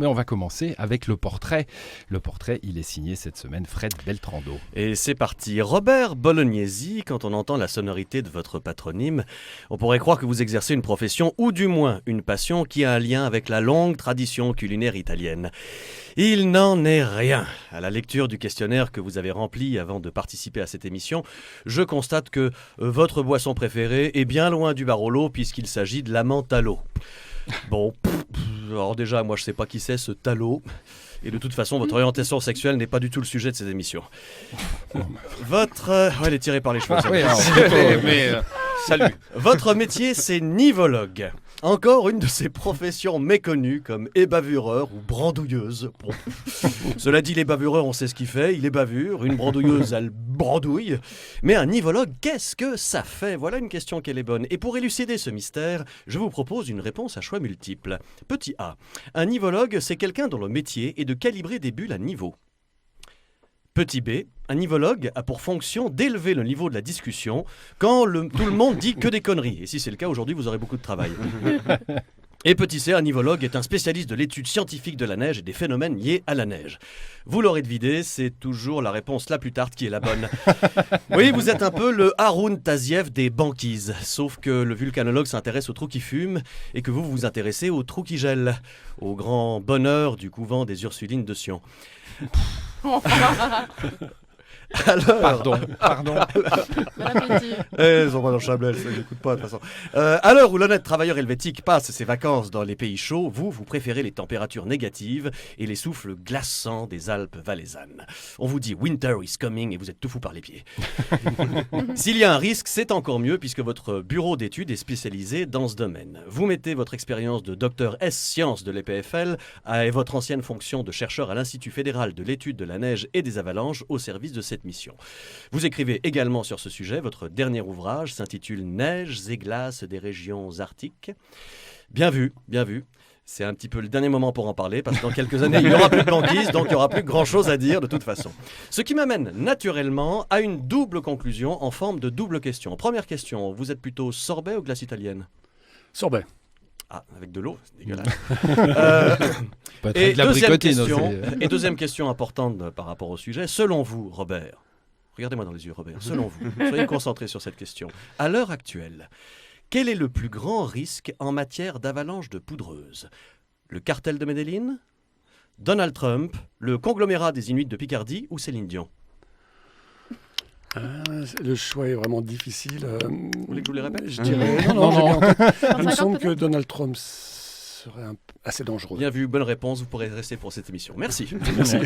Mais on va commencer avec le portrait. Le portrait, il est signé cette semaine Fred Beltrando. Et c'est parti. Robert Bolognesi, quand on entend la sonorité de votre patronyme, on pourrait croire que vous exercez une profession ou du moins une passion qui a un lien avec la longue tradition culinaire italienne. Il n'en est rien. À la lecture du questionnaire que vous avez rempli avant de participer à cette émission, je constate que votre boisson préférée est bien loin du Barolo puisqu'il s'agit de la menthe à l'eau. Bon, alors déjà, moi je sais pas qui c'est ce Talot. Et de toute façon, votre orientation sexuelle n'est pas du tout le sujet de ces émissions. Votre... elle est tirée par les cheveux. Salut. Votre métier, c'est nivologue. Encore une de ces professions méconnues comme ébavureur ou brandouilleuse. Bon. Cela dit, les bavureurs, on sait ce qu'il fait. Il est bavure. Une brandouilleuse, elle brandouille. Mais un nivologue, qu'est-ce que ça fait? Voilà une question qu'elle est bonne. Et pour élucider ce mystère, je vous propose une réponse à choix multiples. Petit A. Un nivologue, c'est quelqu'un dont le métier est de calibrer des bulles à niveau. Petit B, un nivologue a pour fonction d'élever le niveau de la discussion quand tout le monde dit que des conneries. Et si c'est le cas, aujourd'hui, vous aurez beaucoup de travail. Et petit C, un nivologue est un spécialiste de l'étude scientifique de la neige et des phénomènes liés à la neige. Vous l'aurez deviné, c'est toujours la réponse la plus tarte qui est la bonne. Oui, vous êtes un peu le Haroun Taziev des banquises, sauf que le vulcanologue s'intéresse aux trous qui fument et que vous vous intéressez aux trous qui gèlent, au grand bonheur du couvent des Ursulines de Sion. Alors, Pardon. Ils ont pas dans le Chablais, ça n'écoute pas de toute façon. À l'heure où l'honnête travailleur helvétique passe ses vacances dans les pays chauds, vous préférez les températures négatives et les souffles glaçants des Alpes valaisannes. On vous dit Winter is coming et vous êtes tout fou par les pieds. S'il y a un risque, c'est encore mieux puisque votre bureau d'études est spécialisé dans ce domaine. Vous mettez votre expérience de docteur S sciences de l'EPFL et votre ancienne fonction de chercheur à l'Institut fédéral de l'étude de la neige et des avalanches au service de cette mission. Vous écrivez également sur ce sujet. Votre dernier ouvrage s'intitule « Neiges et glaces des régions arctiques ». Bien vu, bien vu. C'est un petit peu le dernier moment pour en parler, parce que dans quelques années, il n'y aura plus de banquise, donc il n'y aura plus grand-chose à dire de toute façon. Ce qui m'amène naturellement à une double conclusion en forme de double question. Première question, vous êtes plutôt sorbet ou glace italienne? Sorbet. Ah, avec de l'eau, c'est dégueulasse. Pas très de la bricotine aussi. Et deuxième question importante par rapport au sujet. Selon vous, Robert, regardez-moi dans les yeux, Robert, selon vous, soyez concentré sur cette question. À l'heure actuelle, quel est le plus grand risque en matière d'avalanche de poudreuse? Le cartel de Medellín, Donald Trump, le conglomérat des Inuits de Picardie ou Céline Dion? Le choix est vraiment difficile. Vous voulez que je vous les répète? Je dirais... Non, j'ai bien en tête. Il me semble que Donald Trump serait assez dangereux. Bien vu, bonne réponse. Vous pourrez rester pour cette émission. Merci. Merci.